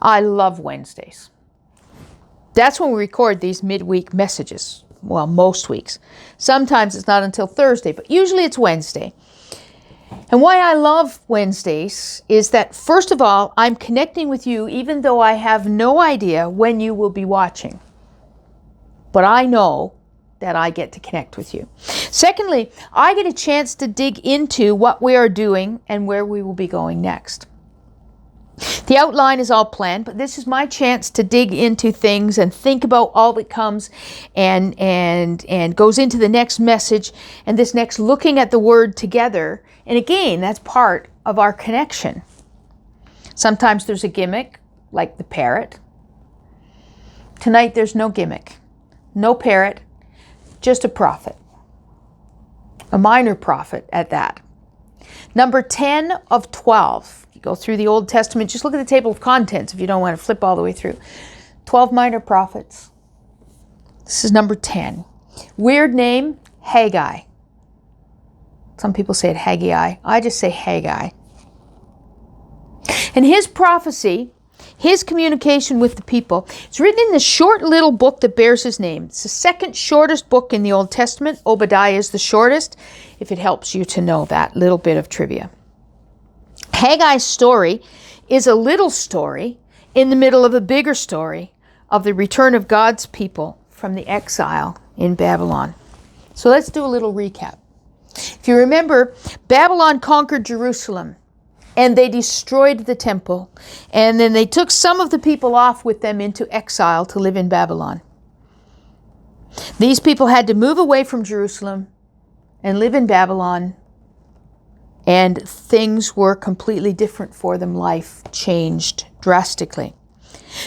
I love Wednesdays. That's when we record these midweek messages. Well, most weeks. Sometimes it's not until Thursday, but usually it's Wednesday. And why I love Wednesdays is that, first of all, I'm connecting with you even though I have no idea when you will be watching. But I know that I get to connect with you. Secondly, I get a chance to dig into what we are doing and where we will be going next. The outline is all planned, but this is my chance to dig into things and think about all that comes and goes into the next message and this next looking at the word together. And again, that's part of our connection. Sometimes there's a gimmick, like the parrot. Tonight there's no gimmick, no parrot, just a prophet. A minor prophet at that. Number 10 of 12. Go through the Old Testament, just look at the table of contents if you don't want to flip all the way through. 12 minor prophets. This is number 10. Weird name, Haggai. Some people say it Haggai. I just say Haggai. And his prophecy, his communication with the people, it's written in the short little book that bears his name. It's the second shortest book in the Old Testament. Obadiah is the shortest, if it helps you to know that little bit of trivia. Haggai's story is a little story in the middle of a bigger story of the return of God's people from the exile in Babylon. So let's do a little recap. If you remember, Babylon conquered Jerusalem and they destroyed the temple, and then they took some of the people off with them into exile to live in Babylon. These people had to move away from Jerusalem and live in Babylon. And things were completely different for them. Life changed drastically.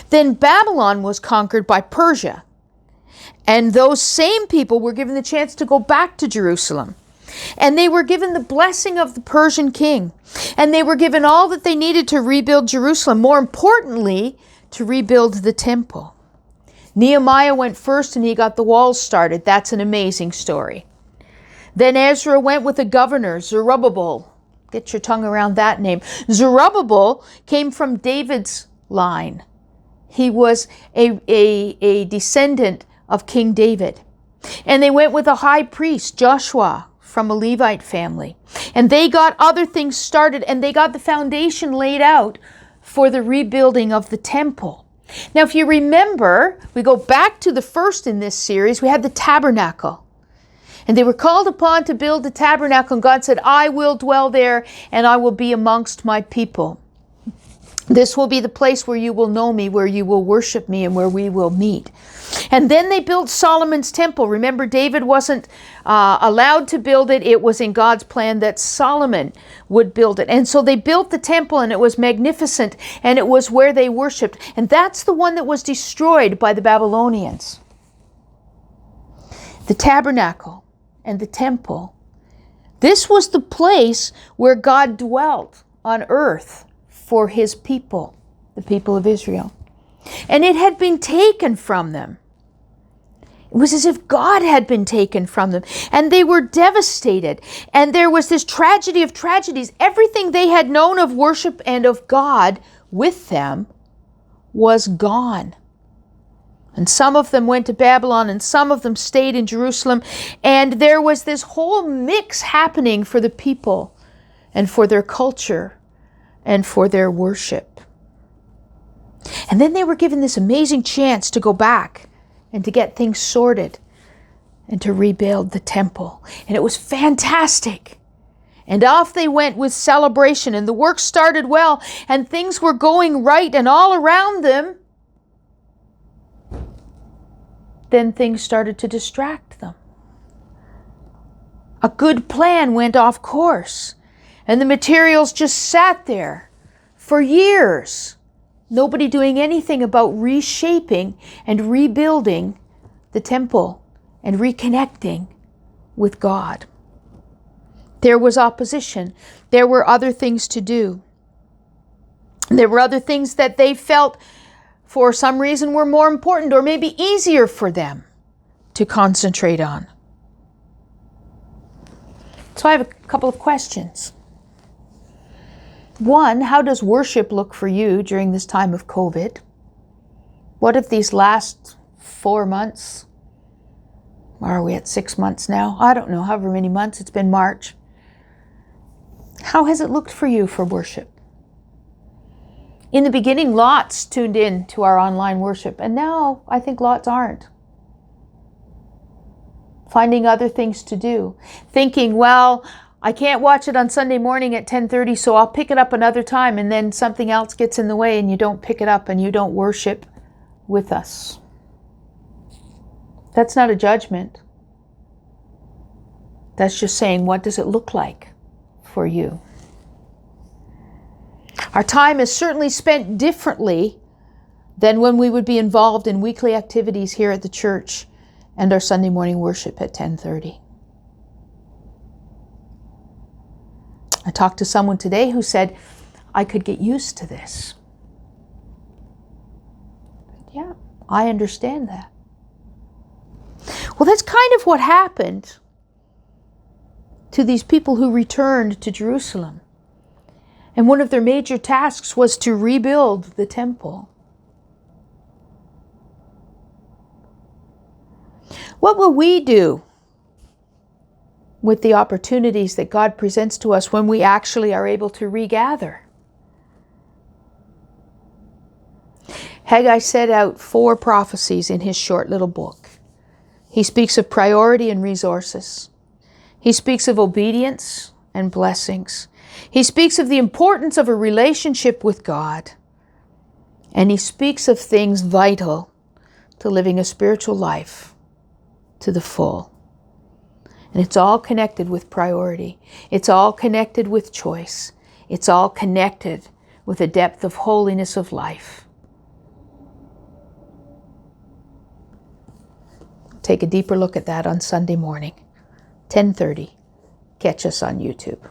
Then Babylon was conquered by Persia. And those same people were given the chance to go back to Jerusalem. And they were given the blessing of the Persian king. And they were given all that they needed to rebuild Jerusalem. More importantly, to rebuild the temple. Nehemiah went first and he got the walls started. That's an amazing story. Then Ezra went with the governor, Zerubbabel. Get your tongue around that name. Zerubbabel came from David's line. He was a descendant of King David. And they went with a high priest, Joshua, from a Levite family. And they got other things started, and they got the foundation laid out for the rebuilding of the temple. Now, if you remember, we go back to the first in this series, we had the tabernacle. And they were called upon to build the tabernacle, and God said, I will dwell there, and I will be amongst my people. This will be the place where you will know me, where you will worship me, and where we will meet. And then they built Solomon's temple. Remember, David wasn't allowed to build it. It was in God's plan that Solomon would build it. And so they built the temple, and it was magnificent, and it was where they worshiped. And that's the one that was destroyed by the Babylonians. The tabernacle and the temple. This was the place where God dwelt on earth for his people, the people of Israel. And it had been taken from them. It was as if God had been taken from them. And they were devastated. And there was this tragedy of tragedies. Everything they had known of worship and of God with them was gone. And some of them went to Babylon, and some of them stayed in Jerusalem. And there was this whole mix happening for the people and for their culture and for their worship. And then they were given this amazing chance to go back and to get things sorted and to rebuild the temple. And it was fantastic. And off they went with celebration, and the work started well, and things were going right, and all around them, then things started to distract them. A good plan went off course, and the materials just sat there for years. Nobody doing anything about reshaping and rebuilding the temple and reconnecting with God. There was opposition. There were other things to do. There were other things that they felt for some reason were more important or maybe easier for them to concentrate on. So I have a couple of questions. One, how does worship look for you during this time of COVID? What if these last 4 months, or are we at 6 months now? I don't know, however many months, it's been March. How has it looked for you for worship? In the beginning, lots tuned in to our online worship, and now I think lots aren't. Finding other things to do. Thinking, well, I can't watch it on Sunday morning at 10:30, so I'll pick it up another time, and then something else gets in the way and you don't pick it up and you don't worship with us. That's not a judgment. That's just saying, what does it look like for you? Our time is certainly spent differently than when we would be involved in weekly activities here at the church and our Sunday morning worship at 10:30. I talked to someone today who said, I could get used to this. Yeah, I understand that. Well, that's kind of what happened to these people who returned to Jerusalem. And one of their major tasks was to rebuild the temple. What will we do with the opportunities that God presents to us when we actually are able to regather? Haggai set out 4 prophecies in his short little book. He speaks of priority and resources. He speaks of obedience and blessings. He speaks of the importance of a relationship with God. And he speaks of things vital to living a spiritual life to the full. And it's all connected with priority. It's all connected with choice. It's all connected with a depth of holiness of life. Take a deeper look at that on Sunday morning, 10:30. Catch us on YouTube.